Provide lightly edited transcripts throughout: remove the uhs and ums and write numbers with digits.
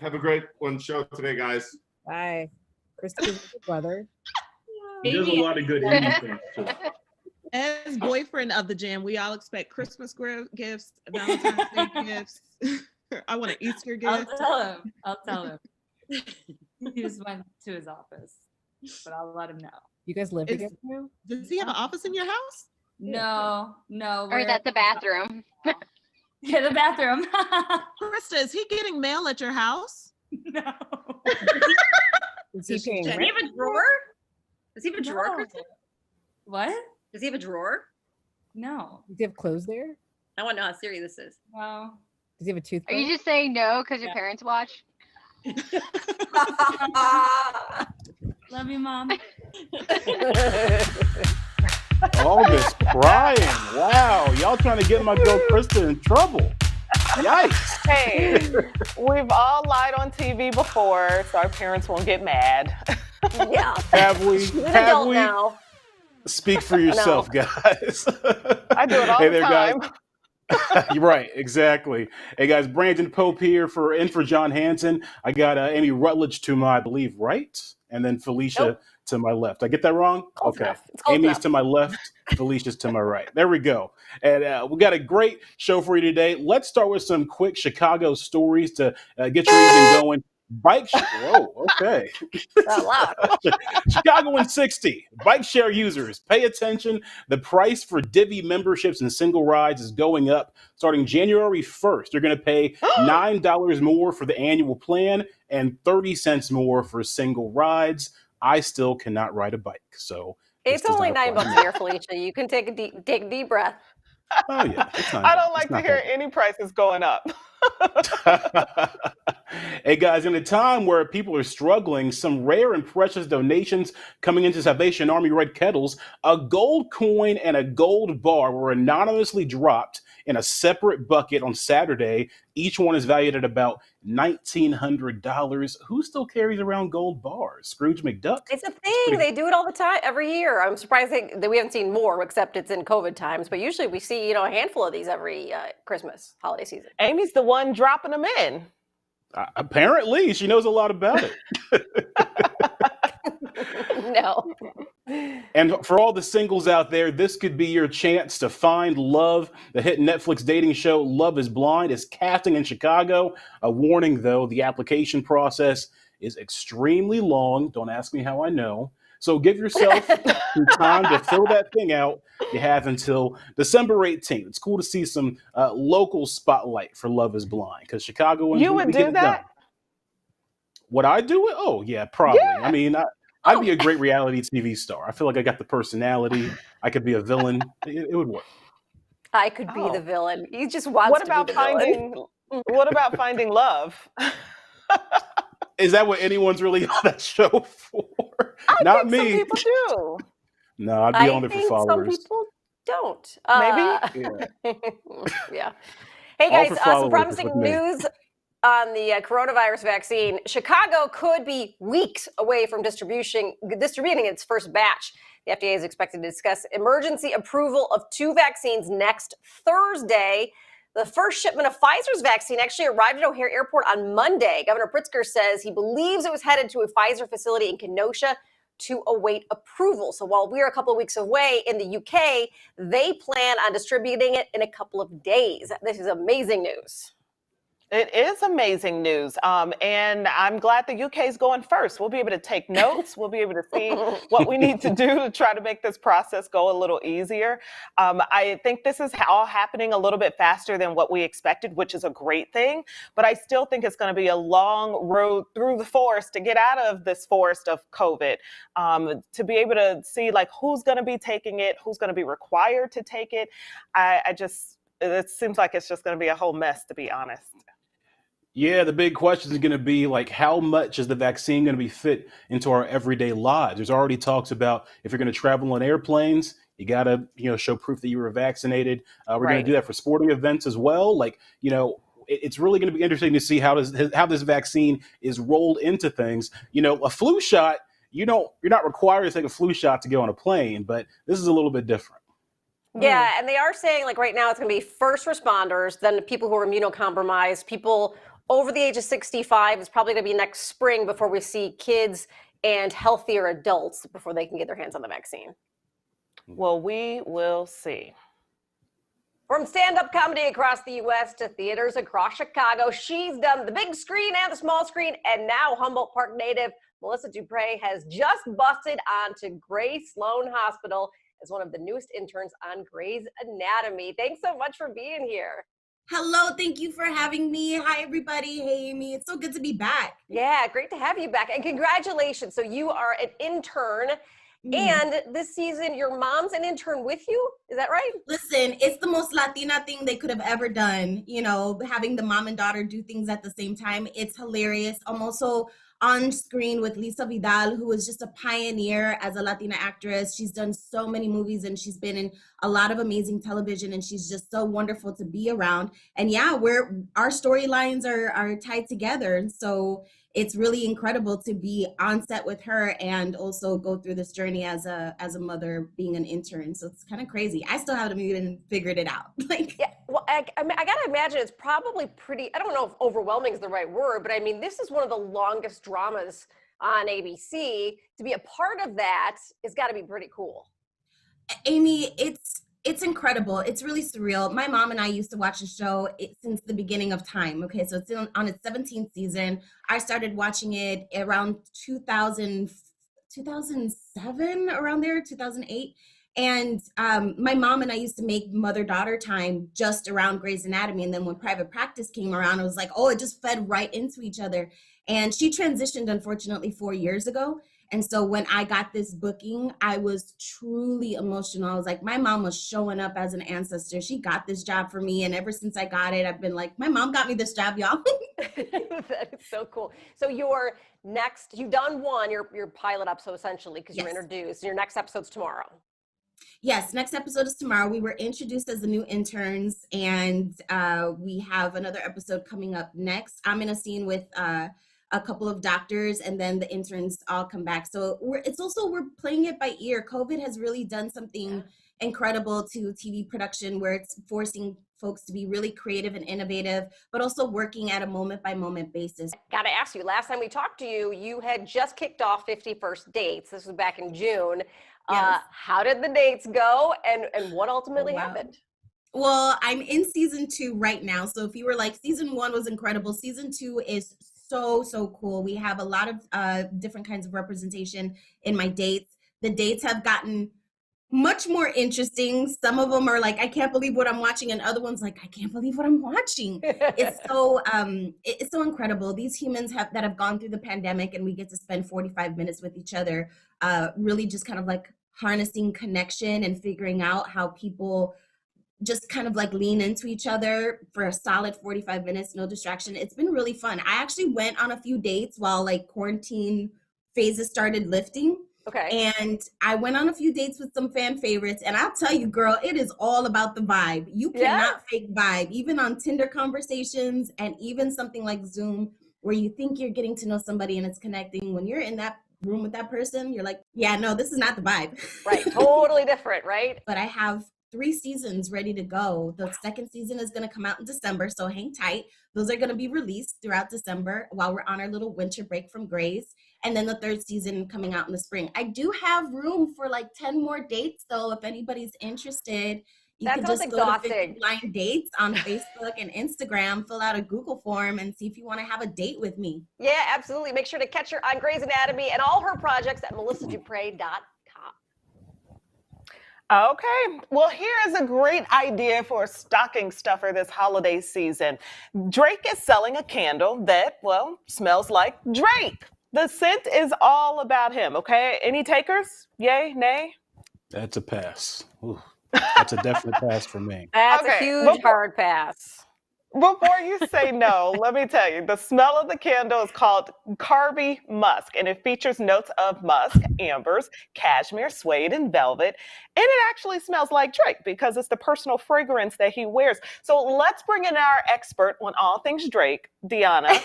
Have a great one show today, guys. Bye. Christopher's good weather. There's a lot of good indie things too. As boyfriend of the Jam, we all expect Christmas gifts, Valentine's Day gifts. I want an Easter gift. I'll tell him. He just went to his office, but I'll let him know. You guys live together now? Does he have an office in your house? No. Or is that the bathroom? Yeah, the bathroom. Krista, is he getting mail at your house? No. Is he paying Does he rent? have a drawer? Does he have a drawer, No. Kristen? What? Does he have a drawer? No. Does he have clothes there? I want to know how serious this is. No. Does he have a toothbrush? Are you just saying no because your Yeah. parents watch? Love you, Mom. All this crying. Wow. Y'all trying to get my girl Krista in trouble. Yikes. Hey, we've all lied on TV before, so our parents won't get mad. Yeah. Have we? He's an Have adult we? now. Speak for yourself, guys. I do it all Hey the there, time. guys. You're right, exactly. Hey guys, Brandon Pope here for John Hansen. I got Amy Rutledge to my, I believe, right, and then Felicia to my left. I get that wrong? Close Okay. enough. It's close Amy's enough. to my left, Felicia's to my right. There we go. And we got a great show for you today. Let's start with some quick Chicago stories to get your evening going. Whoa, okay. Out loud. Chicago in 60. Bike share users, pay attention. The price for Divvy memberships and single rides is going up starting January 1st. You're going to pay $9 more for the annual plan and 30 cents more for single rides. I still cannot ride a bike, so It's only $9 here, Felicia. You can take a deep breath. Oh yeah, it's not I bad. don't like It's to not hear bad. any prices going up. Hey guys, in a time where people are struggling, some rare and precious donations coming into Salvation Army Red Kettles, a gold coin and a gold bar were anonymously dropped in a separate bucket on Saturday. Each one is valued at about $1,900. Who still carries around gold bars? Scrooge McDuck? It's a thing. They do it all the time, every year. I'm surprised that we haven't seen more, except it's in COVID times. But usually we see, a handful of these every Christmas holiday season. Amy's the one dropping them in. Apparently, she knows a lot about it. No. And for all the singles out there, this could be your chance to find love. The hit Netflix dating show Love is Blind is casting in Chicago. A warning, though, the application process is extremely long. Don't ask me how I know. So give yourself some time to fill that thing out. You have until December 18th. It's cool to see some local spotlight for Love is Blind because Chicago. You would do that? Would I do it? Oh, yeah, probably. Yeah. I mean, I'd be a great reality TV star. I feel like I got the personality. I could be a villain. It would work. I could be the villain. He just wants What to about be the villain. what about finding love? Is that what anyone's really on that show for? Not me. Some people do. No, I'd be on there for think followers. some people don't. Maybe. Yeah. Hey All guys, for some followers promising with me. news on the coronavirus vaccine. Chicago could be weeks away from distributing its first batch. The FDA is expected to discuss emergency approval of 2 vaccines next Thursday. The first shipment of Pfizer's vaccine actually arrived at O'Hare Airport on Monday. Governor Pritzker says he believes it was headed to a Pfizer facility in Kenosha to await approval. So while we're a couple of weeks away in the UK, they plan on distributing it in a couple of days. This is amazing news. It is amazing news. And I'm glad the UK is going first. We'll be able to take notes. We'll be able to see what we need to do to try to make this process go a little easier. I think this is all happening a little bit faster than what we expected, which is a great thing. But I still think it's going to be a long road through the forest to get out of this forest of COVID, to be able to see like who's going to be taking it, who's going to be required to take it. It seems like it's just going to be a whole mess, to be honest. Yeah, the big question is going to be like, how much is the vaccine going to be fit into our everyday lives? There's already talks about if you're going to travel on airplanes, you got to, show proof that you were vaccinated. We're going to do that for sporting events as well. Like, it's really going to be interesting to see how this vaccine is rolled into things. A flu shot, you're not required to take a flu shot to go on a plane, but this is a little bit different. Yeah, and they are saying like right now it's going to be first responders, then the people who are immunocompromised, people over the age of 65. It's probably going to be next spring before we see kids and healthier adults before they can get their hands on the vaccine. Well, we will see. From stand-up comedy across the U.S. to theaters across Chicago, she's done the big screen and the small screen, and now Humboldt Park native Melissa Duprey has just busted onto Gray Sloan Hospital as one of the newest interns on Grey's Anatomy. Thanks so much for being here. Hello, thank you for having me. Hi, everybody. Hey, Amy. It's so good to be back. Yeah, great to have you back, and congratulations. So you are an intern. And this season, your mom's an intern with you. Is that right? Listen, it's the most Latina thing they could have ever done. You know, having the mom and daughter do things at the same time. It's hilarious. I'm also on screen with Lisa Vidal, who is just a pioneer as a Latina actress. She's done so many movies and she's been in a lot of amazing television, and she's just so wonderful to be around. And yeah, our storylines are tied together. So it's really incredible to be on set with her and also go through this journey as a mother being an intern. So it's kind of crazy. I still haven't even figured it out. Yeah, well, I gotta imagine it's probably pretty, I don't know if overwhelming is the right word, but I mean, this is one of the longest dramas on ABC. To be a part of that has got to be pretty cool. Amy, it's incredible. It's really surreal. My mom and I used to watch the show since the beginning of time. Okay, so it's on its 17th season. I started watching it around 2007, around there, 2008. And my mom and I used to make mother-daughter time just around Grey's Anatomy. And then when Private Practice came around, it was like, oh, it just fed right into each other. And she transitioned, unfortunately, 4 years ago. And so when I got this booking, I was truly emotional. I was like, my mom was showing up as an ancestor. She got this job for me. And ever since I got it, I've been like, my mom got me this job, y'all. That is so cool. So you've done one, your pilot episode essentially, because you're introduced. Your next episode's tomorrow. Yes, next episode is tomorrow. We were introduced as the new interns, and we have another episode coming up next. I'm in a scene with a couple of doctors, and then the interns all come back. So we're playing it by ear. COVID has really done something incredible to TV production, where it's forcing folks to be really creative and innovative, but also working at a moment by moment basis. Got to ask you, last time we talked to you, you had just kicked off 50 First Dates. This was back in June. Yes. How did the dates go, and what ultimately happened? Well, I'm in season 2 right now. So if you were like, season 1 was incredible, season 2 is so cool. We have a lot of different kinds of representation in my dates. The dates have gotten much more interesting. Some of them are like, I can't believe what I'm watching, and other ones like, I can't believe what I'm watching. It's so incredible. These humans that have gone through the pandemic, and we get to spend 45 minutes with each other, really just kind of like harnessing connection and figuring out how people just kind of like lean into each other for a solid 45 minutes, no distraction. It's been really fun. I actually went on a few dates while like quarantine phases started lifting. Okay. And I went on a few dates with some fan favorites, and I'll tell you, girl, it is all about the vibe. You cannot fake vibe, even on Tinder conversations, and even something like Zoom, where you think you're getting to know somebody and it's connecting. When you're in that room with that person, you're like, yeah, no, this is not the vibe. Right, totally different, right? But I have 3 seasons ready to go. The second season is going to come out in December, so hang tight. Those are going to be released throughout December while we're on our little winter break from Grey's. And then the 3rd season coming out in the spring. I do have room for like 10 more dates, though. If anybody's interested, you can just go to 50 Blind Dates on Facebook and Instagram, fill out a Google form, and see if you want to have a date with me. Yeah, absolutely. Make sure to catch her on Grey's Anatomy and all her projects at melissadupre.com. Okay, well, here is a great idea for a stocking stuffer this holiday season. Drake is selling a candle that, well, smells like Drake. The scent is all about him, okay? Any takers? Yay, nay? That's a pass. Ooh, that's a definite pass for me. That's a huge hard pass. Before you say no, let me tell you, the smell of the candle is called Carby Musk, and it features notes of musk, ambers, cashmere, suede, and velvet. And it actually smells like Drake because it's the personal fragrance that he wears. So let's bring in our expert on all things Drake, Deanna.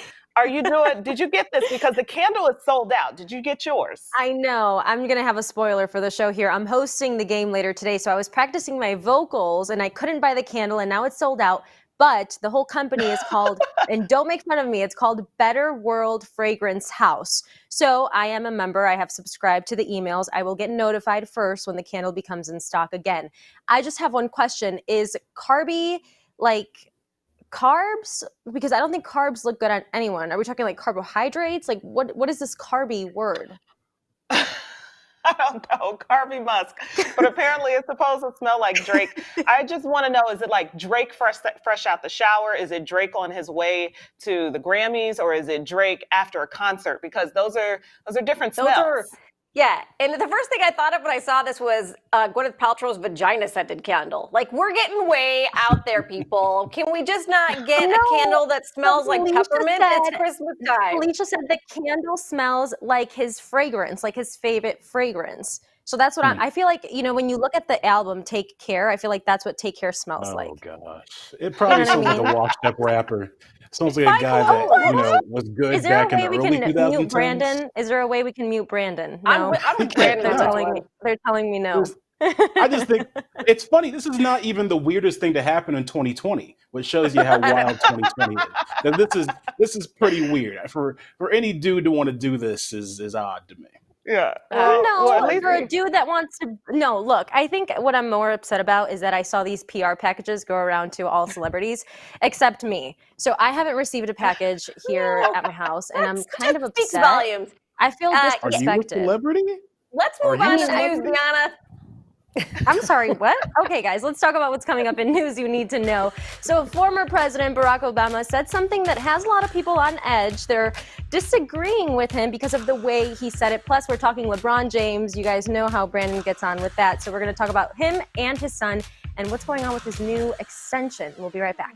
Did you get this? Because the candle is sold out. Did you get yours? I know. I'm going to have a spoiler for the show here. I'm hosting the game later today, so I was practicing my vocals, and I couldn't buy the candle, and now it's sold out. But the whole company is called, and don't make fun of me, it's called Better World Fragrance House. So I am a member. I have subscribed to the emails. I will get notified first when the candle becomes in stock again. I just have one question. Is carby like carbs? Because I don't think carbs look good on anyone. Are we talking like carbohydrates? Like what is this carby word? I don't know, Carby Musk, but apparently it's supposed to smell like Drake. I just want to know, is it like Drake fresh out the shower? Is it Drake on his way to the Grammys, or is it Drake after a concert? Because those are different smells. Yeah, and the first thing I thought of when I saw this was Gwyneth Paltrow's vagina scented candle. Like, we're getting way out there, people. Can we just not get a candle that smells like peppermint? It's Christmas time. Felicia said the candle smells like his fragrance, like his favorite fragrance. So that's what I feel like, you know, when you look at the album Take Care, I feel like that's what Take Care smells like. Oh gosh, it probably You know what I sounds like mean? a washed up rapper. Sounds like a guy that was good Is there back a in way the we early can 2010s. mute Brandon? Is there a way we can mute Brandon? I'm with Brandon. They're telling me no. I just think it's funny. This is not even the weirdest thing to happen in 2020, which shows you how wild 2020 is. That this is pretty weird. For any dude to want to do this is odd to me. Yeah. For a dude that wants to. No, look, I think what I'm more upset about is that I saw these PR packages go around to all celebrities except me. So I haven't received a package here at my house, and I'm kind of upset. Speaks volumes. I feel disrespected. Are you a celebrity? Let's move on to news, Deanna. I'm sorry, what? Okay, guys, let's talk about what's coming up in news you need to know. So former President Barack Obama said something that has a lot of people on edge. They're disagreeing with him because of the way he said it. Plus, we're talking LeBron James. You guys know how Brandon gets on with that. So we're going to talk about him and his son and what's going on with his new extension. We'll be right back.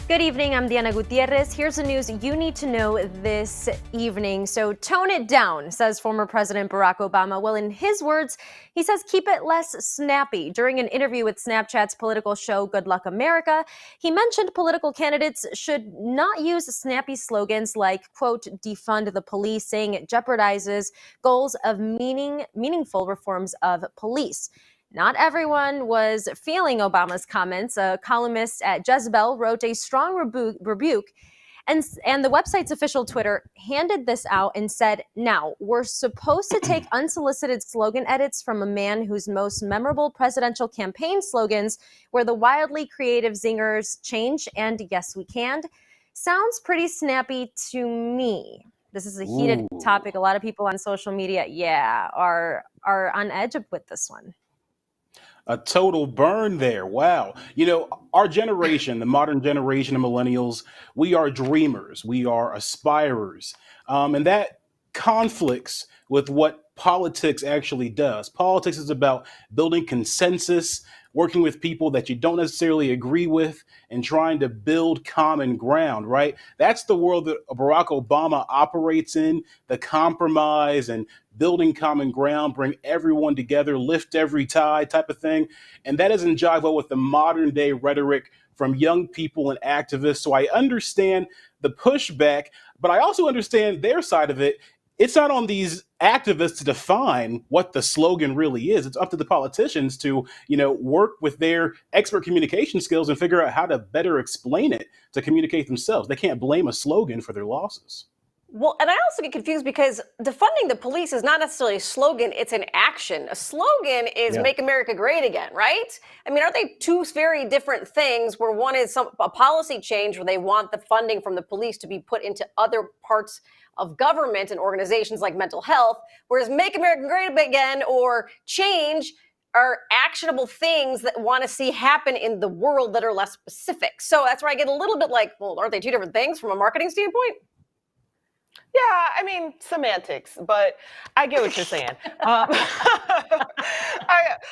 Good evening, I'm Diana Gutierrez. Here's the news you need to know this evening. So tone it down, says former President Barack Obama. Well, in his words, he says keep it less snappy. During an interview with Snapchat's political show Good Luck America, he mentioned political candidates should not use snappy slogans like, quote, defund the police, saying it jeopardizes goals of meaningful reforms of police. Not everyone was feeling Obama's comments. A columnist at Jazzie Bell wrote a strong rebuke, and the website's official Twitter handed this out and said, now, we're supposed to take unsolicited slogan edits from a man whose most memorable presidential campaign slogans were the wildly creative zingers, change and yes, we can. Sounds pretty snappy to me. This is a heated topic. A lot of people on social media, are on edge with this one. A total burn there. Wow. You know, our generation, the modern generation of millennials, we are dreamers. We are aspirers. And that conflicts with what politics actually does. Politics is about building consensus, working with people that you don't necessarily agree with, and trying to build common ground, right? That's the world that Barack Obama operates in, the compromise and building common ground, bring everyone together, lift every tide type of thing. And that doesn't jive well with the modern day rhetoric from young people and activists. So I understand the pushback, but I also understand their side of it. It's not on these activists to define what the slogan really is. It's up to the politicians to, work with their expert communication skills and figure out how to better explain it to communicate themselves. They can't blame a slogan for their losses. Well, and I also get confused because defunding the police is not necessarily a slogan, it's an action. A slogan is Make America Great Again, right? I mean, are they two very different things where one is a policy change where they want the funding from the police to be put into other parts of government and organizations like mental health, whereas Make America Great Again or change are actionable things that want to see happen in the world that are less specific. So that's where I get a little bit like, well, aren't they two different things from a marketing standpoint? Yeah, I mean, semantics, but I get what you're saying.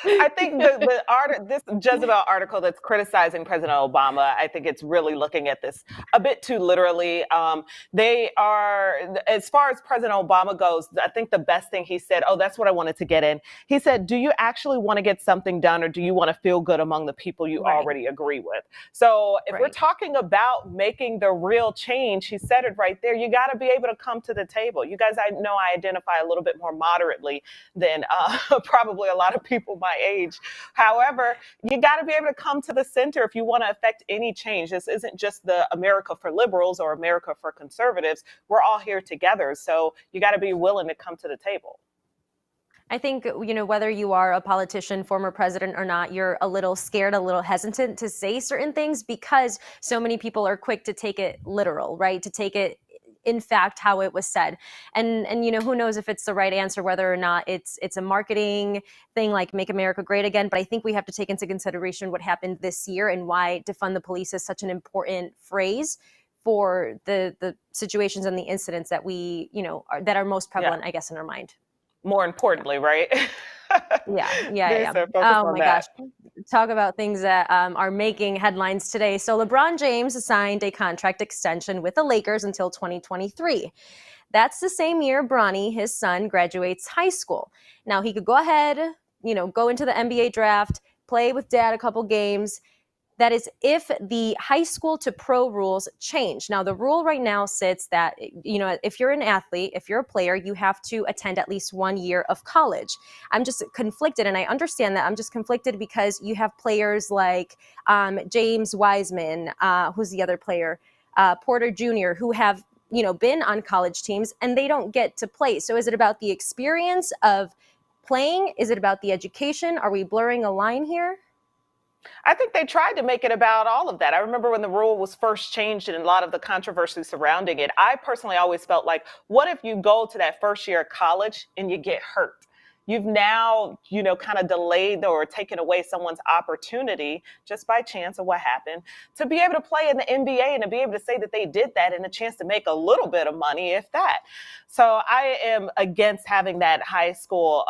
I think this Jezebel article that's criticizing President Obama, I think it's really looking at this a bit too literally. They are, as far as President Obama goes, I think the best thing he said, that's what I wanted to get in. He said, do you actually want to get something done, or do you want to feel good among the people you already agree with? So if we're talking about making the real change, he said it right there, you got to be able to come to the table. You guys, I know I identify a little bit more moderately than probably a lot of people my age. However, you got to be able to come to the center if you want to affect any change. This isn't just the America for liberals or America for conservatives. We're all here together. So you got to be willing to come to the table. I think, whether you are a politician, former president or not, you're a little scared, a little hesitant to say certain things because so many people are quick to take it literal, right? To take it in fact how it was said. And who knows if it's the right answer, whether or not it's a marketing thing like Make America Great Again. But I think we have to take into consideration what happened this year and why defund the police is such an important phrase for the situations and the incidents that we, that are most prevalent, I guess, in our mind. More importantly, right? Yeah. Oh my gosh. Talk about things that are making headlines today. So LeBron James signed a contract extension with the Lakers until 2023. That's the same year Bronny, his son, graduates high school. Now he could go ahead, go into the NBA draft, play with dad a couple games. That is if the high school to pro rules change. Now, the rule right now sits that, if you're an athlete, if you're a player, you have to attend at least 1 year of college. I'm just conflicted, and I understand that. I'm just conflicted because you have players like James Wiseman, who's the other player, Porter Jr., who have, been on college teams, and they don't get to play. So is it about the experience of playing? Is it about the education? Are we blurring a line here? I think they tried to make it about all of that. I remember when the rule was first changed and a lot of the controversy surrounding it. I personally always felt like, what if you go to that first year of college and you get hurt? You've now, kind of delayed or taken away someone's opportunity just by chance of what happened to be able to play in the NBA and to be able to say that they did that and a chance to make a little bit of money, if that. So I am against having that high school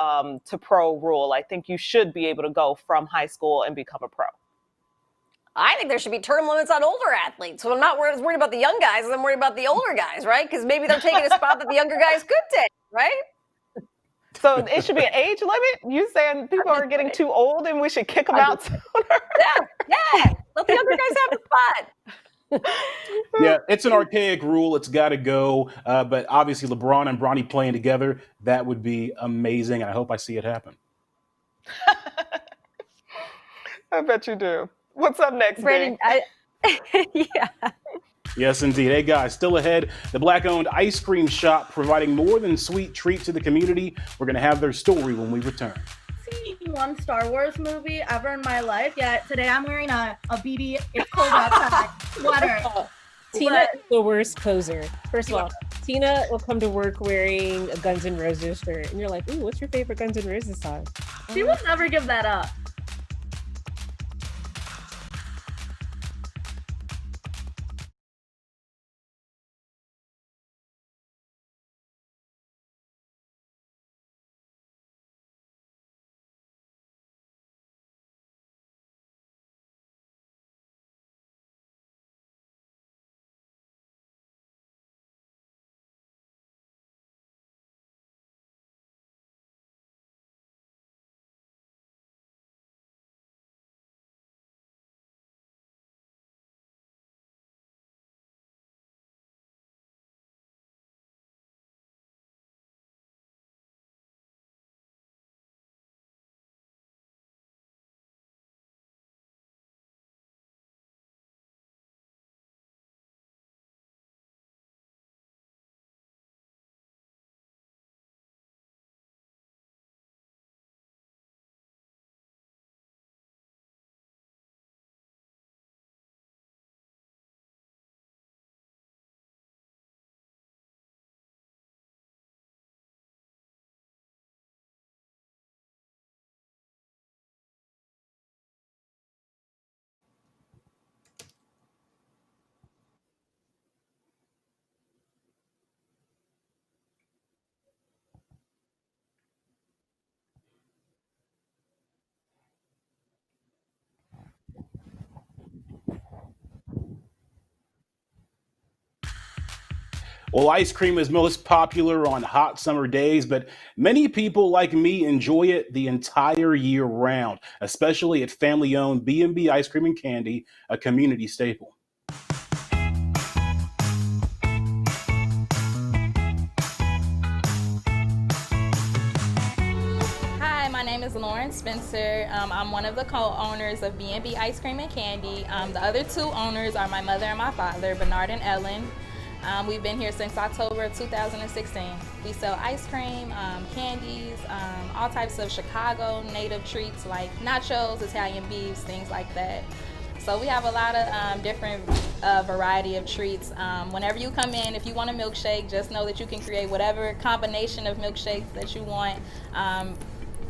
to pro rule. I think you should be able to go from high school and become a pro. I think there should be term limits on older athletes. So I'm not worried about the young guys, I'm worried about the older guys, right? Because maybe they're taking a spot that the younger guys could take, right? So it should be an age limit? You saying people are getting too old and we should kick them out sooner? Yeah. Let the younger guys have the spot. Yeah, it's an archaic rule. It's got to go. But obviously, LeBron and Bronny playing together, that would be amazing. And I hope I see it happen. I bet you do. What's up next, Brandon, yeah. Yes, indeed. Hey, guys, still ahead. The Black-owned ice cream shop providing more than sweet treats to the community. We're going to have their story when we return. Seen one Star Wars movie ever in my life, yet today I'm wearing a BD, it's cold outside sweater. Tina is the worst poser. First of all, Tina will come to work wearing a Guns N' Roses shirt, and you're like, ooh, what's your favorite Guns N' Roses song? She will never give that up. Well, ice cream is most popular on hot summer days, but many people like me enjoy it the entire year round, especially at family-owned B&B Ice Cream and Candy, a community staple. Hi, my name is Lauren Spencer. I'm one of the co-owners of B&B Ice Cream and Candy. The other two owners are my mother and my father, Bernard and Ellen. We've been here since October of 2016. We sell ice cream, candies, all types of Chicago native treats like nachos, Italian beefs, things like that. So we have a lot of different variety of treats. Whenever you come in, if you want a milkshake, just know that you can create whatever combination of milkshakes that you want,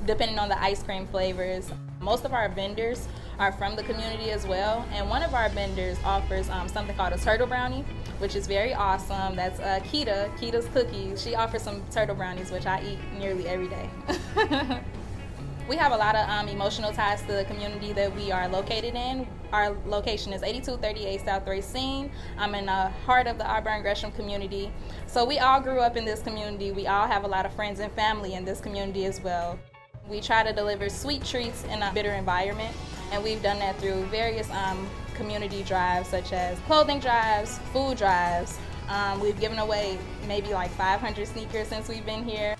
depending on the ice cream flavors. Most of our vendors are from the community as well, and one of our vendors offers something called a turtle brownie, which is very awesome. That's Kita's Cookies. She offers some turtle brownies, which I eat nearly every day. We have a lot of emotional ties to the community that we are located in. Our location is 8238 South Racine. I'm in the heart of the Auburn Gresham community. So we all grew up in this community. We all have a lot of friends and family in this community as well. We try to deliver sweet treats in a bitter environment, and we've done that through various community drives, such as clothing drives, food drives. We've given away maybe like 500 sneakers since we've been here.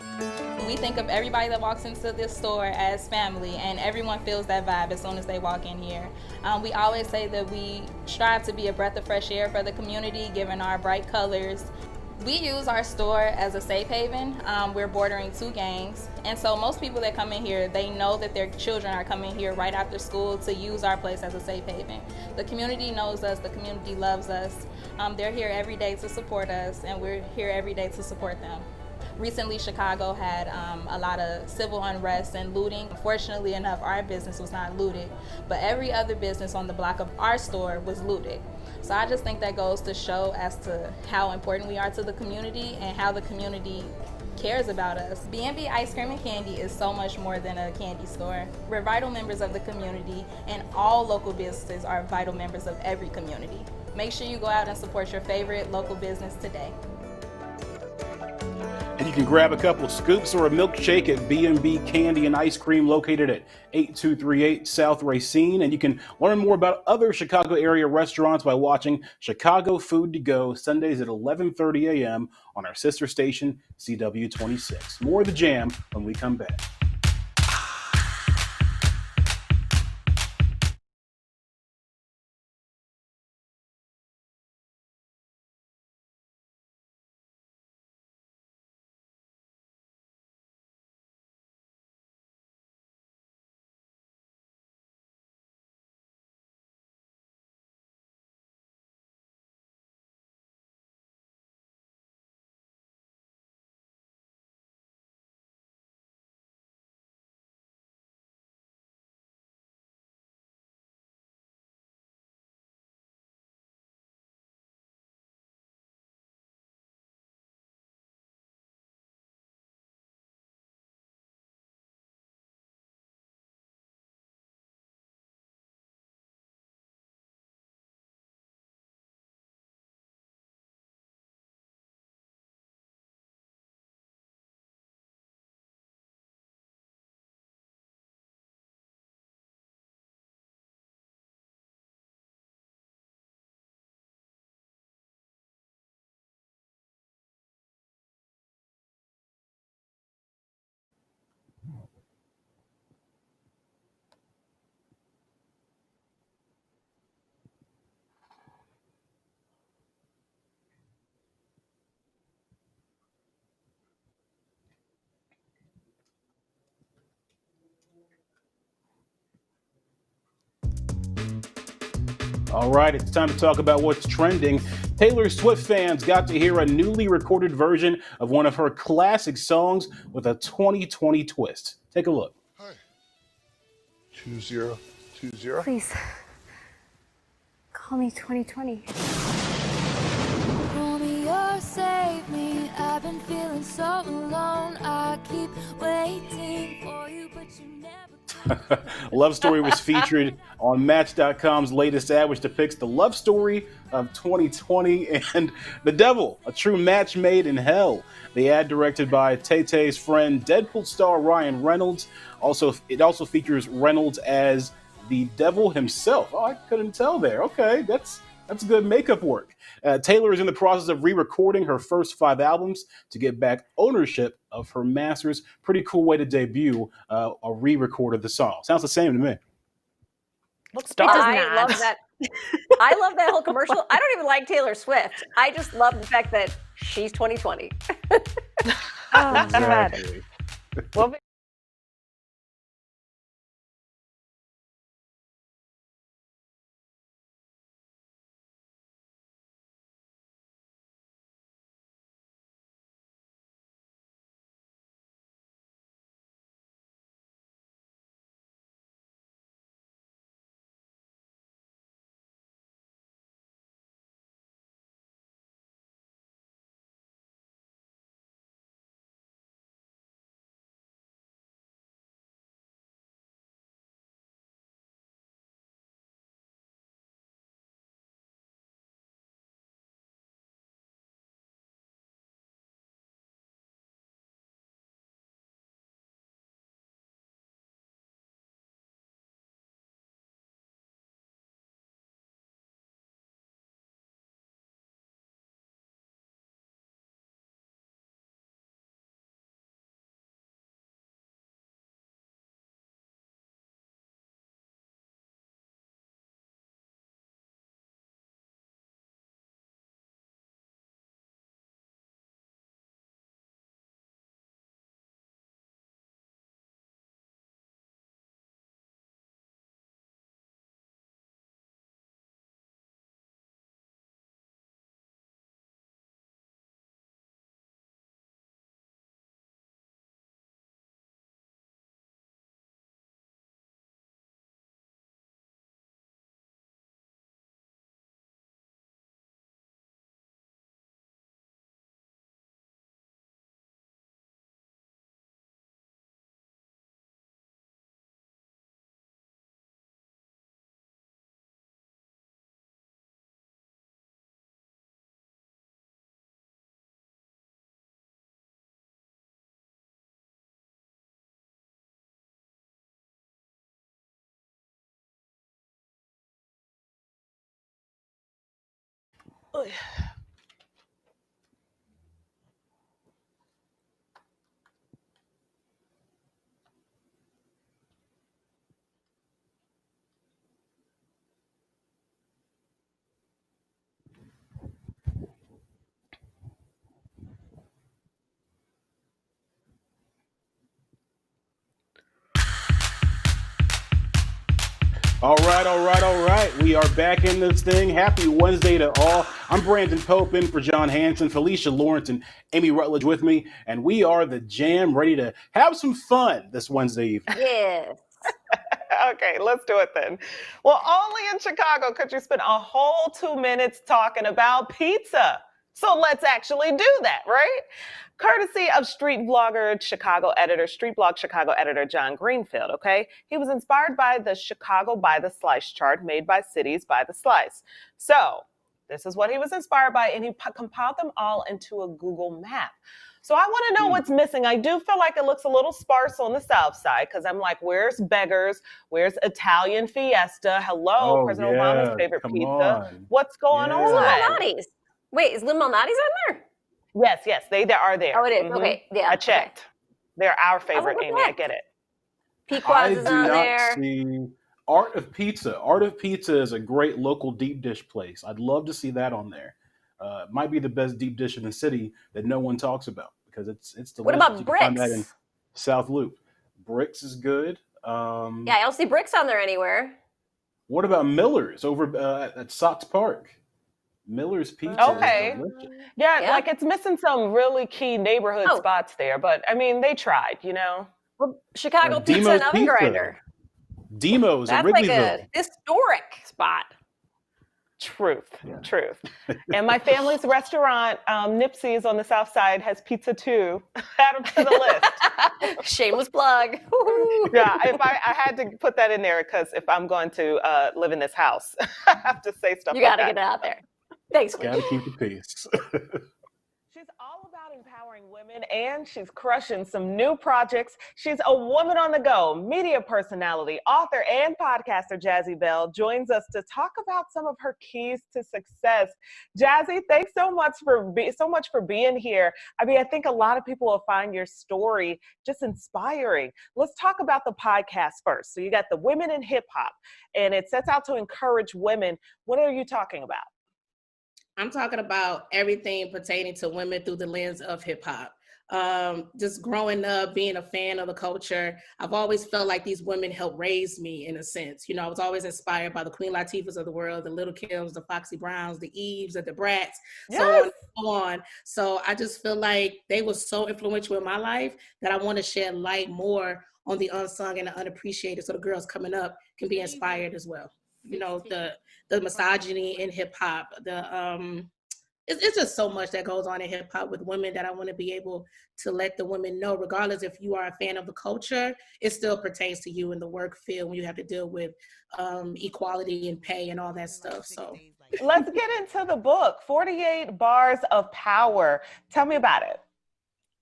We think of everybody that walks into this store as family, and everyone feels that vibe as soon as they walk in here. We always say that we strive to be a breath of fresh air for the community, given our bright colors. We use our store as a safe haven. We're bordering 2 gangs, and so most people that come in here, they know that their children are coming here right after school to use our place as a safe haven. The community knows us, the community loves us. They're here every day to support us, and we're here every day to support them. Recently, Chicago had a lot of civil unrest and looting. Fortunately enough, our business was not looted, but every other business on the block of our store was looted. So I just think that goes to show as to how important we are to the community and how the community cares about us. B&B Ice Cream and Candy is so much more than a candy store. We're vital members of the community, and all local businesses are vital members of every community. Make sure you go out and support your favorite local business today. And you can grab a couple scoops or a milkshake at B&B Candy and Ice Cream located at 8238 South Racine. And you can learn more about other Chicago area restaurants by watching Chicago Food to Go Sundays at 11:30 a.m. on our sister station, CW26. More of The Jam when we come back. All right, it's time to talk about what's trending. Taylor Swift fans got to hear a newly recorded version of one of her classic songs with a 2020 twist. Take a look. Hi. 2020. Please. Call me 2020. Roll me or save me. I've been feeling so alone. I keep waiting for you, but you never. Love Story was featured on Match.com's latest ad, which depicts the love story of 2020 and the devil, a true match made in hell. The ad, directed by Tay-Tay's friend, Deadpool star Ryan Reynolds. It also features Reynolds as the devil himself. Oh, I couldn't tell there. Okay, that's good makeup work. Taylor is in the process of re-recording her first 5 albums to get back ownership of her masters. Pretty cool way to debut a re-record of the song. Sounds the same to me. Looks dark. I love that. I love that whole commercial. I don't even like Taylor Swift. I just love the fact that she's 2020. Exactly. Well, All right. We are back in this thing. Happy Wednesday to all. I'm Brandon Pope in for John Hanson, Felicia Lawrence, and Amy Rutledge with me. And we are the Jam, ready to have some fun this Wednesday evening. Yes. Okay, let's do it then. Well, only in Chicago could you spend a whole 2 minutes talking about pizza. So let's actually do that, right? Courtesy of street blog Chicago editor John Greenfield, okay? He was inspired by the Chicago by the Slice chart made by Cities by the Slice. So this is what he was inspired by, and he compiled them all into a Google map. So I want to know what's missing. I do feel like it looks a little sparse on the south side because I'm like, where's Beggars? Where's Italian Fiesta? Hello, President Obama's favorite pizza. On. What's going on? Malnati's. Wait, is Lynn Malnati's on there? Yes, they are there. Oh, it is. Okay, yeah. I checked. Okay. They're our favorite, Amy. I get it. Pequod's is on there. See Art of Pizza. Art of Pizza is a great local deep dish place. I'd love to see that on there. It might be the best deep dish in the city that no one talks about because it's delicious. What about you Bricks? can find that in South Loop. Bricks is good. Yeah, I don't see Bricks on there anywhere. What about Miller's over at Sox Park? Miller's Pizza is delicious. Yeah, like it's missing some really key neighborhood spots there, but I mean, they tried, you know. Well, Chicago Pizza and Oven Grinder. Demo's in That's Wrigleyville. like a historic spot. Truth. And my family's restaurant, Nipsey's on the south side, has pizza too. Add them to the list. Shameless plug. Yeah, I had to put that in there because if I'm going to live in this house, I have to say stuff. You got to get it out there. Thanks. Got to keep the peace. She's all about empowering women, and she's crushing some new projects. She's a woman on the go, media personality, author, and podcaster. Jazzie Bell joins us to talk about some of her keys to success. Jazzie, thanks so much for being here. I mean, I think a lot of people will find your story just inspiring. Let's talk about the podcast first. So you got the Women in Hip Hop, and it sets out to encourage women. What are you talking about? I'm talking about everything pertaining to women through the lens of hip hop. Just growing up, being a fan of the culture, I've always felt like these women helped raise me in a sense. You know, I was always inspired by the Queen Latifahs of the world, the Little Kims, the Foxy Browns, the Eves, the Brats, so on and so on. So I just feel like they were so influential in my life that I want to shed light more on the unsung and the unappreciated so the girls coming up can be inspired as well. You know, the misogyny in hip hop, it's just so much that goes on in hip hop with women that I want to be able to let the women know, regardless if you are a fan of the culture, it still pertains to you in the work field when you have to deal with equality and pay and all that stuff. So let's get into the book, 48 Bars of Power. Tell me about it.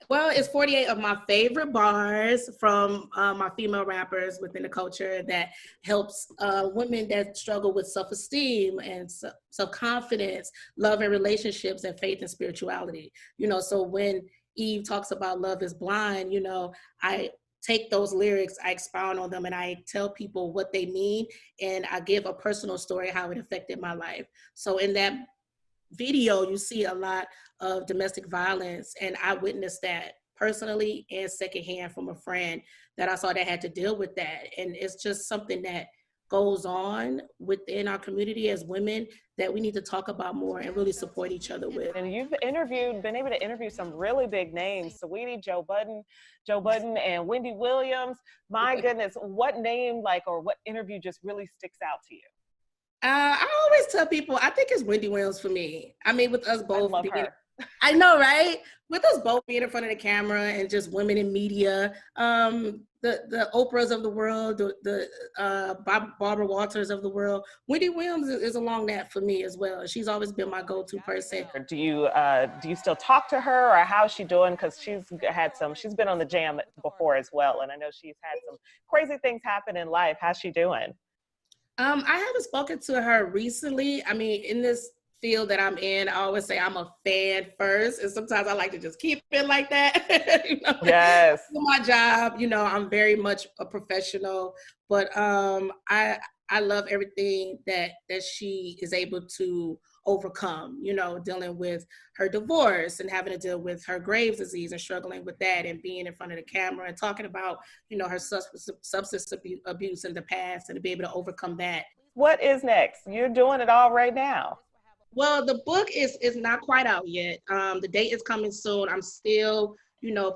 Well, it's 48 of my favorite bars from my female rappers within the culture that helps women that struggle with self-esteem and self-confidence, love and relationships, and faith and spirituality. You know, so when Eve talks about love is blind, you know, I take those lyrics, I expound on them, and I tell people what they mean, and I give a personal story how it affected my life. So in that video, you see a lot of domestic violence, and I witnessed that personally and secondhand from a friend that I saw that had to deal with that. And it's just something that goes on within our community as women that we need to talk about more and really support each other with. And you've been able to interview some really big names, Saweetie, Joe Budden, and Wendy Williams. My goodness, what name or what interview just really sticks out to you? I always tell people, I think it's Wendy Williams for me. I mean, with us both being, I know, right? With us both being in front of the camera and just women in media, the Oprahs of the world, the Barbara Walters of the world, Wendy Williams is along that for me as well. She's always been my go-to person. Do you still talk to her, or how's she doing? Because she's been on the Jam before as well, and I know she's had some crazy things happen in life. How's she doing? I haven't spoken to her recently. I mean, in this field that I'm in, I always say I'm a fan first, and sometimes I like to just keep it like that. Yes. For my job, I'm very much a professional, but I love everything that she is able to overcome, dealing with her divorce and having to deal with her Graves' disease and struggling with that, and being in front of the camera and talking about, her substance abuse in the past, and to be able to overcome that. What is next? You're doing it all right now. Well, the book is not quite out yet. The date is coming soon. I'm still,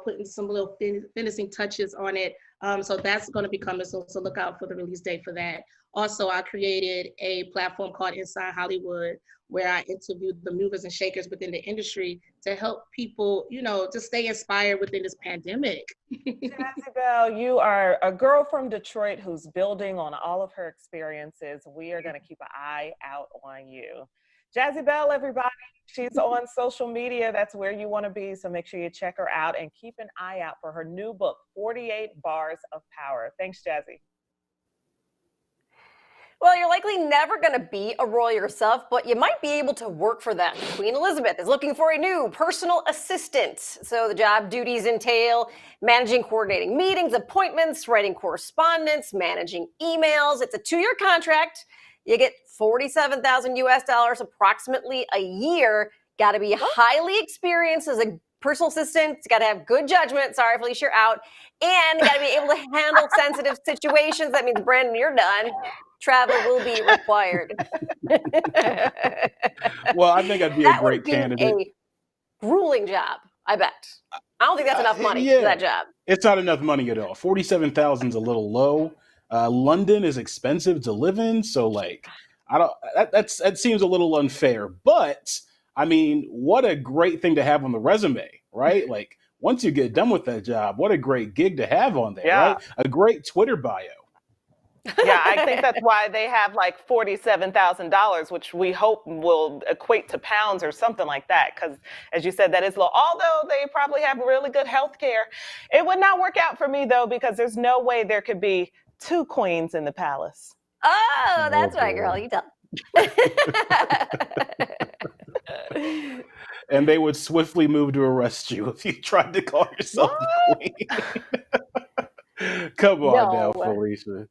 putting some little finishing touches on it. So that's going to be coming soon. So look out for the release date for that. Also, I created a platform called Inside Hollywood, where I interviewed the movers and shakers within the industry to help people, to stay inspired within this pandemic. Jazzie Bell, you are a girl from Detroit who's building on all of her experiences. We are going to keep an eye out on you. Jazzie Bell, everybody, she's on social media. That's where you want to be. So make sure you check her out and keep an eye out for her new book, 48 Bars of Power. Thanks, Jazzie. Well, you're likely never going to be a royal yourself, but you might be able to work for them. Queen Elizabeth is looking for a new personal assistant. So the job duties entail managing, coordinating meetings, appointments, writing correspondence, managing emails. It's a 2-year contract. You get $47,000 US, approximately a year. Got to be highly experienced as a personal assistant. Got to have good judgment. Sorry, Felicia, you're out. And got to be able to handle sensitive situations. That means, Brandon, you're done. Travel will be required. Well, I think I'd be a great candidate. A grueling job, I bet. I don't think that's enough money for that job. It's not enough money at all. 47,000 is a little low. London is expensive to live in, so that seems a little unfair. But I mean, what a great thing to have on the resume, right? Like, once you get done with that job, what a great gig to have on there, right? A great Twitter bio. Yeah, I think that's why they have like $47,000, which we hope will equate to pounds or something like that. Because as you said, that is low. Although they probably have really good health care. It would not work out for me, though, because there's no way there could be 2 queens in the palace. Oh, that's right, girl. You tell. And they would swiftly move to arrest you if you tried to call yourself the queen. Come on now, Felicia.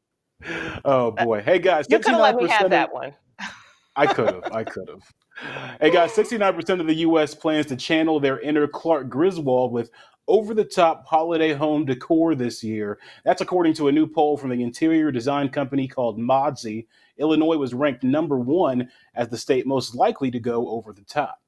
Oh boy. Hey guys, you could have let me have that one. I could have. Hey guys, 69% of the US plans to channel their inner Clark Griswold with over-the-top holiday home decor this year. That's according to a new poll from the interior design company called Modsy. Illinois was ranked #1 as the state most likely to go over the top.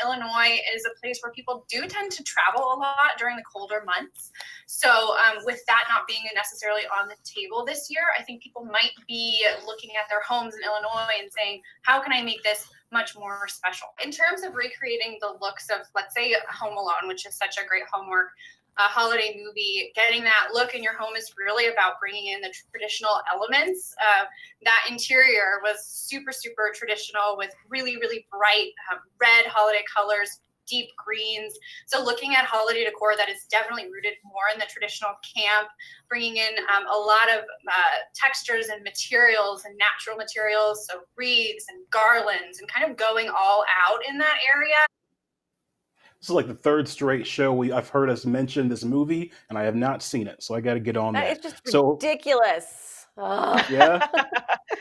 Illinois is a place where people do tend to travel a lot during the colder months. So with that not being necessarily on the table this year, I think people might be looking at their homes in Illinois and saying, how can I make this much more special? In terms of recreating the looks of, let's say, Home Alone, which is such a great homework holiday movie, getting that look in your home is really about bringing in the traditional elements. That interior was super, super traditional with really, really bright red holiday colors, deep greens. So looking at holiday decor that is definitely rooted more in the traditional camp, bringing in a lot of textures and materials and natural materials, so wreaths and garlands, and kind of going all out in that area. This is like the 3rd straight show I've heard us mention this movie, and I have not seen it, so I got to get on that. It's just ridiculous. Yeah,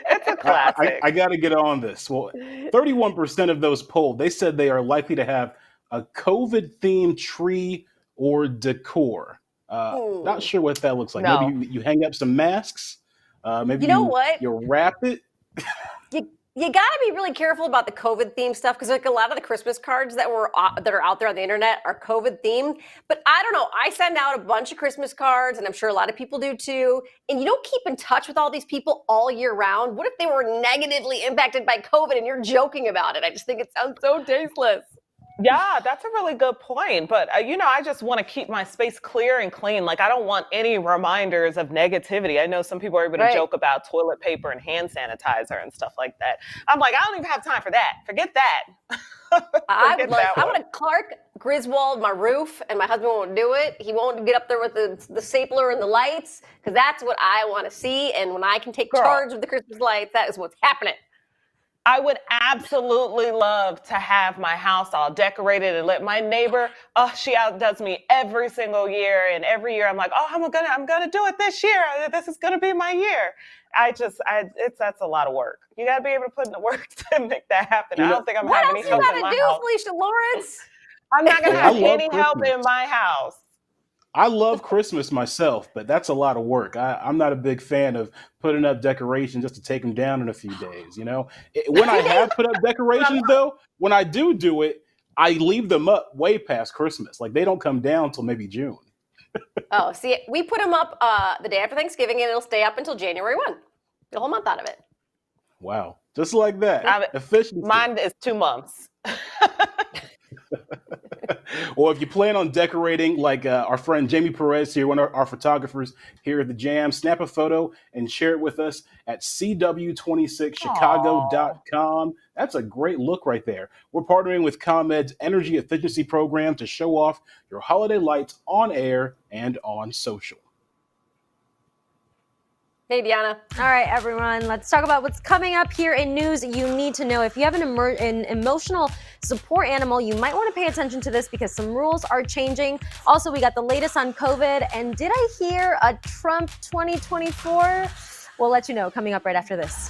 it's a classic. I got to get on this. Well, 31% of those polled, they said they are likely to have a COVID-themed tree or decor. Not sure what that looks like. No. Maybe you hang up some masks. Maybe you wrap it. You gotta be really careful about the COVID themed stuff, because like a lot of the Christmas cards that are out there on the internet are COVID themed. But I don't know. I send out a bunch of Christmas cards, and I'm sure a lot of people do too. And you don't keep in touch with all these people all year round. What if they were negatively impacted by COVID and you're joking about it? I just think it sounds so tasteless. Yeah, that's a really good point. But, I just want to keep my space clear and clean. Like, I don't want any reminders of negativity. I know some people are able to joke about toilet paper and hand sanitizer and stuff like that. I'm like, I don't even have time for that. Forget that. I want a Clark Griswold my roof, and my husband won't do it. He won't get up there with the stapler and the lights, because that's what I want to see. And when I can take charge of the Christmas lights, that is what's happening. I would absolutely love to have my house all decorated and let my neighbor, she outdoes me every single year. And every year I'm like, oh, I'm gonna do it this year. This is gonna be my year. That's a lot of work. You gotta be able to put in the work to make that happen. I don't think I'm gonna have any help in my house. Felicia Lawrence? I'm not gonna Hey, I have love any help Christmas. in my house. I love Christmas myself, but that's a lot of work. I'm not a big fan of putting up decorations just to take them down in a few days. You know, when I have put up decorations, though, when I do it, I leave them up way past Christmas. Like they don't come down till maybe June. Oh, see, we put them up the day after Thanksgiving, and it'll stay up until January 1. The whole month out of it. Wow, just like that. Efficiency. Mine is 2 months. Or if you plan on decorating, like our friend Jamie Perez here, one of our photographers here at the Jam, snap a photo and share it with us at cw26chicago.com. That's a great look right there. We're partnering with ComEd's energy efficiency program to show off your holiday lights on air and on social. Hey, Deanna. All right, everyone, let's talk about what's coming up here in news you need to know. If you have an emotional support animal, you might want to pay attention to this because some rules are changing. Also, we got the latest on COVID. And did I hear a Trump 2024? We'll let you know coming up right after this.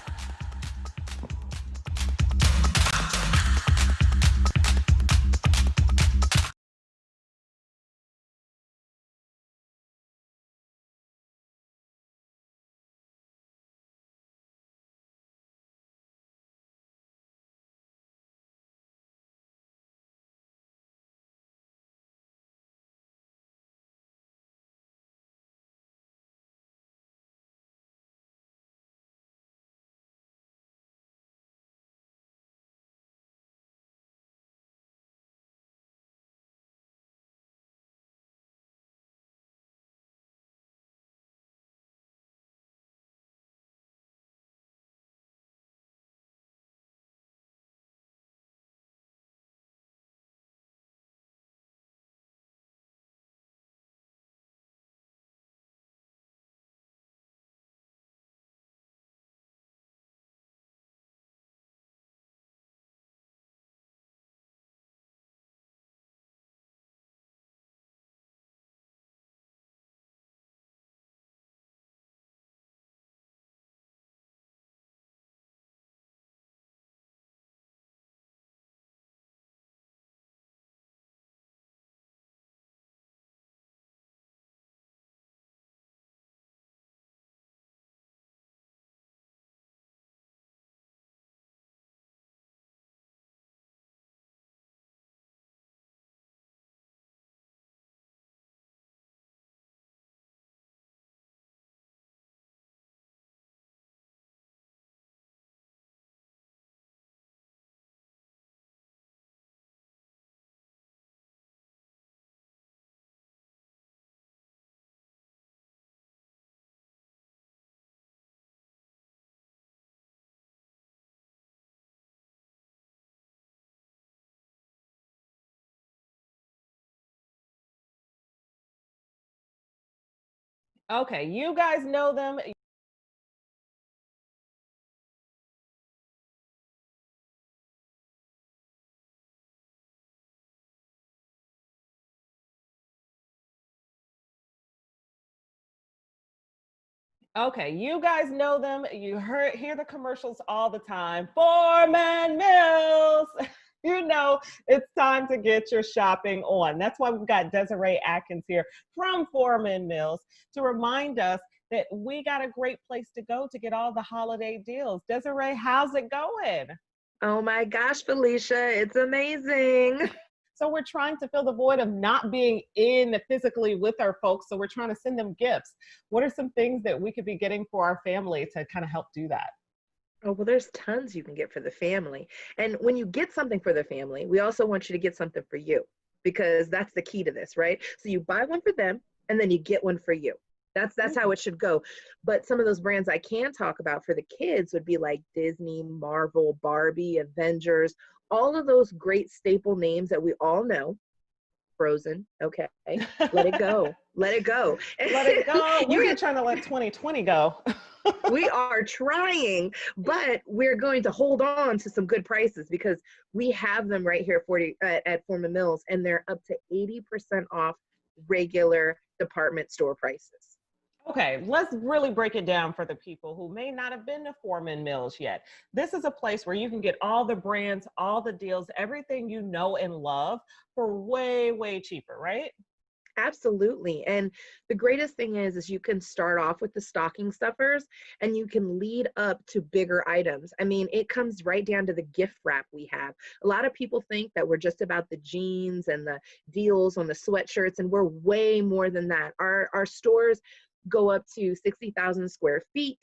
Okay, you guys know them. Okay, you guys know them. You hear the commercials all the time. Foreman Mills. You know it's time to get your shopping on. That's why we've got Desiree Atkins here from Foreman Mills to remind us that we got a great place to go to get all the holiday deals. Desiree, how's it going? Oh my gosh, Felicia, it's amazing. So we're trying to fill the void of not being in physically with our folks. So we're trying to send them gifts. What are some things that we could be getting for our family to kind of help do that? Oh, well, there's tons you can get for the family. And when you get something for the family, we also want you to get something for you, because that's the key to this, right? So you buy one for them and then you get one for you. That's how it should go. But some of those brands I can talk about for the kids would be like Disney, Marvel, Barbie, Avengers, all of those great staple names that we all know. Frozen, okay, let it go. Let it go. Let it go. We're trying to let 2020 go. We are trying, but we're going to hold on to some good prices because we have them right here at Forman Mills, and they're up to 80% off regular department store prices. Okay, let's really break it down for the people who may not have been to Forman Mills yet. This is a place where you can get all the brands, all the deals, everything you know and love for way, way cheaper, right? Absolutely. And the greatest thing is you can start off with the stocking stuffers and you can lead up to bigger items. I mean, it comes right down to the gift wrap we have. A lot of people think that we're just about the jeans and the deals on the sweatshirts, and we're way more than that. Our stores go up to 60,000 square feet,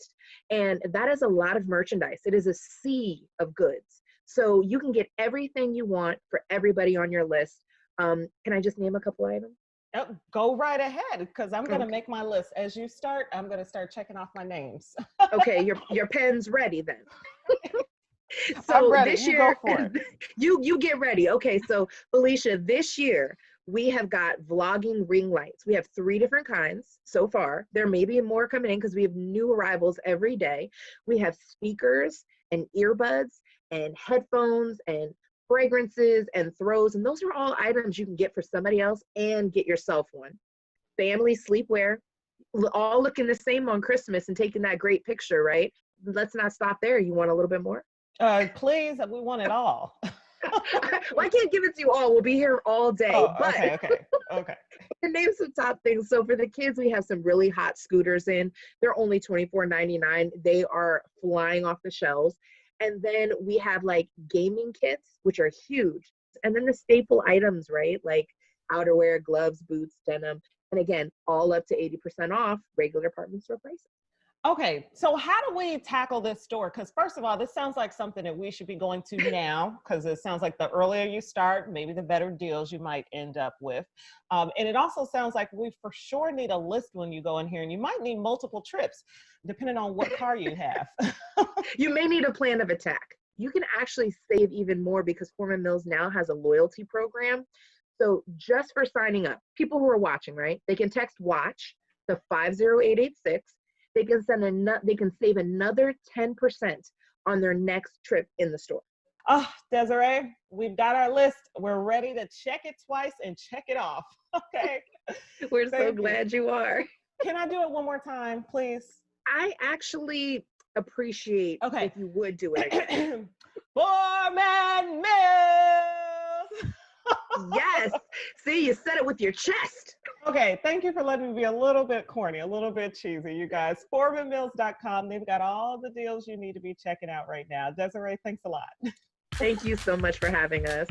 and that is a lot of merchandise. It is a sea of goods. So you can get everything you want for everybody on your list. Can I just name a couple items? Oh, go right ahead, because I'm going to make my list. As you start, I'm going to start checking off my names. Okay, your pen's ready then. So I'm ready. this You year, go for it. you get ready. Okay, so Felicia, this year we have got vlogging ring lights. We have 3 different kinds so far. There may be more coming in because we have new arrivals every day. We have speakers and earbuds and headphones and fragrances and throws, and those are all items you can get for somebody else and get yourself one. Family sleepwear, all looking the same on Christmas and taking that great picture, right? Let's not stop there. You want a little bit more? Please, we want it all. Well, I can't give it to you all. We'll be here all day. Oh, but okay. to name some top things. So for the kids, we have some really hot scooters in. They're only $24.99. They are flying off the shelves. And then we have like gaming kits, which are huge. And then the staple items, right? Like outerwear, gloves, boots, denim. And again, all up to 80% off regular department store prices. Okay, so how do we tackle this store? Because first of all, this sounds like something that we should be going to now, because it sounds like the earlier you start, maybe the better deals you might end up with. And it also sounds like we for sure need a list when you go in here, and you might need multiple trips, depending on what car you have. You may need a plan of attack. You can actually save even more because Forman Mills now has a loyalty program. So just for signing up, people who are watching, right? They can text WATCH to 50886. They can save another 10% on their next trip in the store. Oh, Desiree, we've got our list. We're ready to check it twice and check it off. Okay. We're so glad you are. Can I do it one more time, please? I actually appreciate if you would do it again. Forman Mills! Yes. See, you said it with your chest. Okay, thank you for letting me be a little bit corny, a little bit cheesy, you guys. FormanMills.com. They've got all the deals you need to be checking out right now. Desiree, thanks a lot. Thank you so much for having us.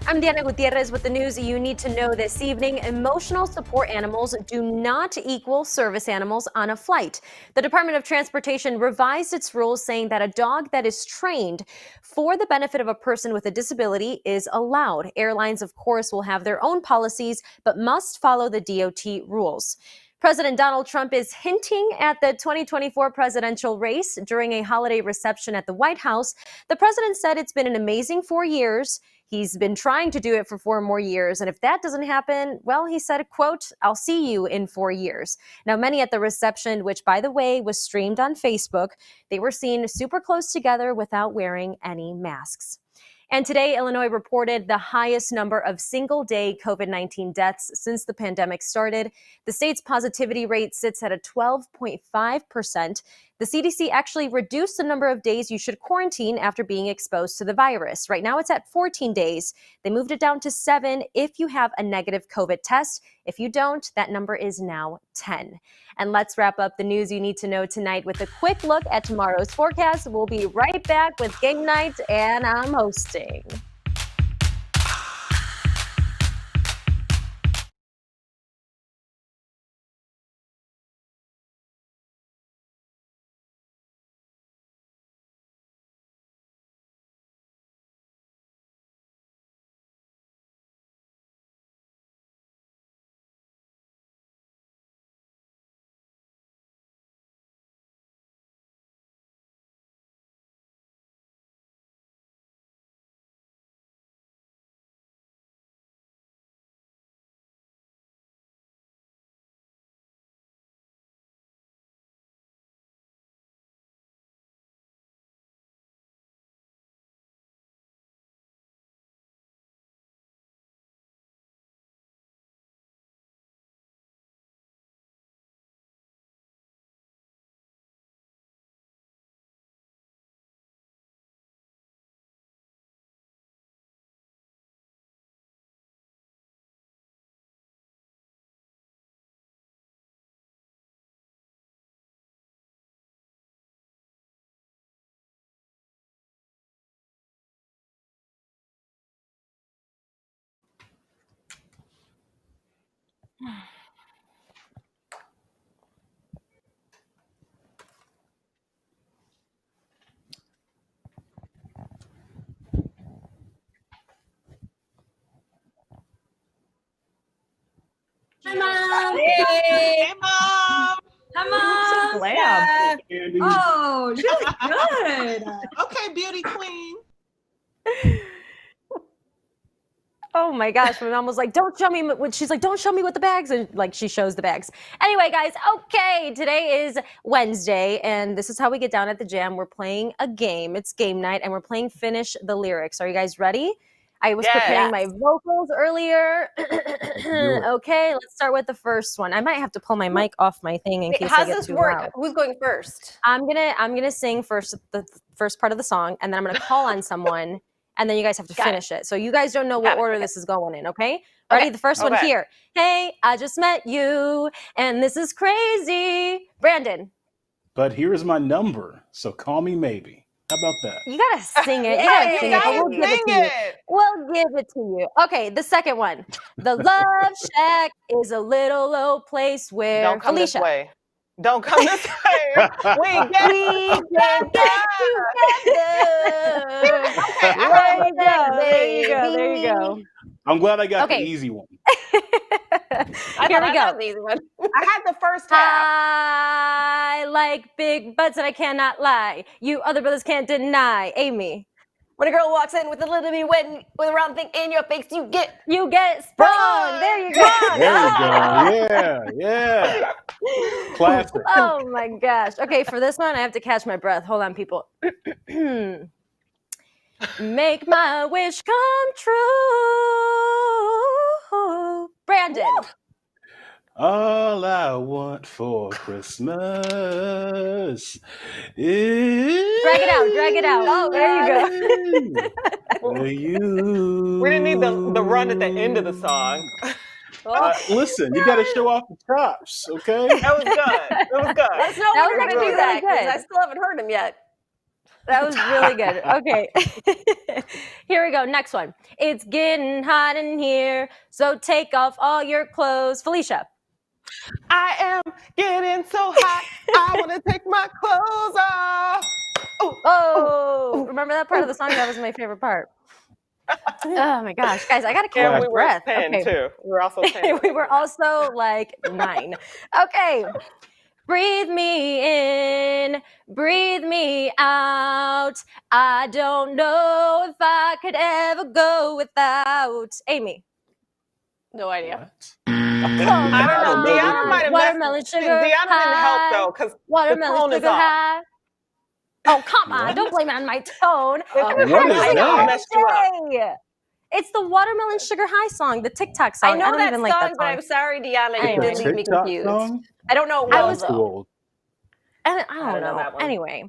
I'm Diana Gutierrez with the news you need to know this evening. Emotional support animals do not equal service animals on a flight. The Department of Transportation revised its rules saying that a dog that is trained for the benefit of a person with a disability is allowed. Airlines, of course, will have their own policies, but must follow the DOT rules. President Donald Trump is hinting at the 2024 presidential race during a holiday reception at the White House. The president said it's been an amazing 4 years. He's been trying to do it for 4 more years. And if that doesn't happen, well, he said, quote, "I'll see you in 4 years." Now, many at the reception, which, by the way, was streamed on Facebook, they were seen super close together without wearing any masks. And today, Illinois reported the highest number of single-day COVID-19 deaths since the pandemic started. The state's positivity rate sits at a 12.5%. The CDC actually reduced the number of days you should quarantine after being exposed to the virus. Right now, it's at 14 days. They moved it down to 7 if you have a negative COVID test. If you don't, that number is now 10. And let's wrap up the news you need to know tonight with a quick look at tomorrow's forecast. We'll be right back with game night, and I'm hosting. Hi, Mom. Hey, Mom. Hi, Mom. So glam. Oh, she looks good. Okay, beauty queen. Oh my gosh, my mom was like, "Don't show me what," she's like, "Don't show me what the bags," and like she shows the bags. Anyway, guys, okay, today is Wednesday, and this is how we get down at the jam. We're playing a game. It's game night, and we're playing Finish the Lyrics. Are you guys ready? I was preparing my vocals earlier. Okay, let's start with the first one. I might have to pull my mic off my thing in case I How's get this too work? loud. Who's going first? I'm gonna sing first, the first part of the song, and then I'm gonna call on someone, and then you guys have to finish it. So you guys don't know what order this is going in, okay? Ready? The first one here. Hey, I just met you, and this is crazy. Brandon. But here's my number, so call me maybe. How about that? You gotta sing it. You gotta sing it, but we'll give it to you. We'll give it to you. Okay, the second one. The Love Shack is a little old place where Don't come Felicia. this way. Don't come this way. We get together. There you go. There you go. I'm glad I got the easy one. Here we go. I had the first half. I like big butts and I cannot lie. You other brothers can't deny. Amy. When a girl walks in with a little bit wet with a round thing in your face, you get sprung. There you go. There we go. Yeah. Classic. Oh my gosh. Okay, for this one, I have to catch my breath. Hold on, people. Make my wish come true. Brandon. All I want for Christmas is... Drag it out. Oh, there you go. You. We didn't need the run at the end of the song. Listen, you got to show off the chops, okay? That was good. That was good. Let us know when you're going to do that, because I still haven't heard him yet. That was really good. Okay. Here we go. Next one. It's getting hot in here, so take off all your clothes. Felicia. I am getting so hot, I want to take my clothes off. Oh, remember that part of the song? That was my favorite part. Oh my gosh, guys, I gotta catch And my we were breath. 10 Okay. too. We were also 10. We were also like 9. Okay. Breathe me in, breathe me out. I don't know if I could ever go without. Amy. No idea. I don't know. Deanna might have Watermelon messed. sugar Deanna didn't help high. though, because the Watermelon tone is sugar off. high. Oh, come on. Don't blame it on my tone. What is I know that? Messed you up. all day. It's the Watermelon Sugar High song, the TikTok song. I know don't that even song, like that but song. I'm sorry, Deanna, you Anyway. did leave me TikTok confused. song? I don't know I well, was though. Cool. I don't know. that one. Anyway.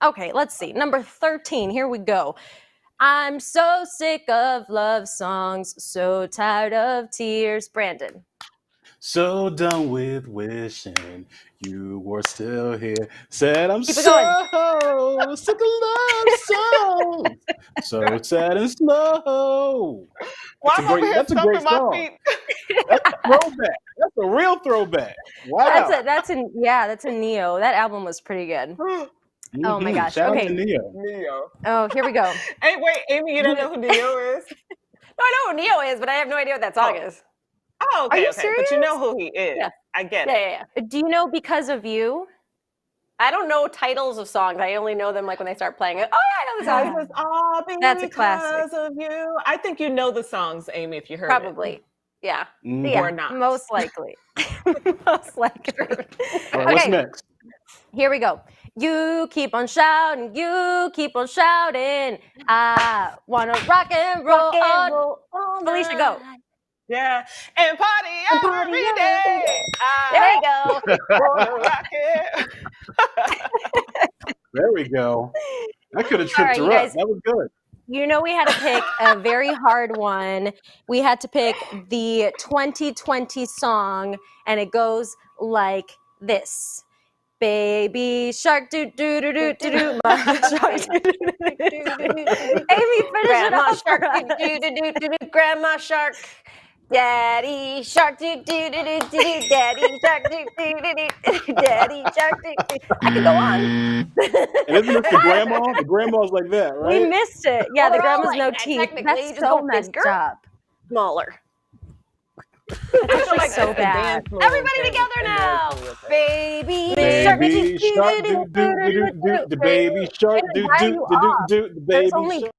Okay, let's see. Number 13. Here we go. I'm so sick of love songs, so tired of tears. Brandon. So done with wishing you were still here. Said I'm Keep it so sick of love songs. So sad and slow. Well, That's a I'm over great, here that's a great stomping my song. feet. That's a throwback. That's a real throwback. Wow. That's a Neo. That album was pretty good. Oh my gosh. Shout out Okay. to Neo. Neo. Oh, here we go. Hey, wait, Amy, you don't know who Neo is? No, I know who Neo is, but I have no idea what that song is. Oh, okay, you okay. But you know who he is. Yeah. I get Yeah, it. yeah, yeah. Do you know Because of You? I don't know titles of songs. I only know them like when they start playing it. Oh, yeah, I know the song. This is all That's a classic. because of you. I think you know the songs, Amy, if you heard Probably. Yeah. Yeah, Or not. most likely. Most likely. All right, what's Okay. next? Here we go. You keep on shouting, you keep on shouting. I wanna rock and roll, on. Felicia, go. Yeah. And party every day. There you go. Wanna rock it. There we go. I could have All tripped right, her you up. guys. That was good. You know, we had to pick a very hard one. We had to pick the 2020 song, and it goes like this. Baby shark doo doo doo doo doo doo. Mama shark doo doo doo doo doo. Amy, finish it Grandma off. shark, doo doo doo doo doo doo. Grandma shark. Daddy shark, doo doo doo doo doo doo. Daddy shark, doo doo doo doo. Daddy shark, doo doo. I could go on. And isn't this the grandma? The grandma's like that, right? We missed it. Yeah, Well, the they're all grandma's like no that, teeth. technically. That's Just so go messed bigger. up. Smaller. That's just so bad. Everybody together now. Baby Baby shark, do do do do do. The baby shark, do Why are do you do off? do. The There's baby only shark.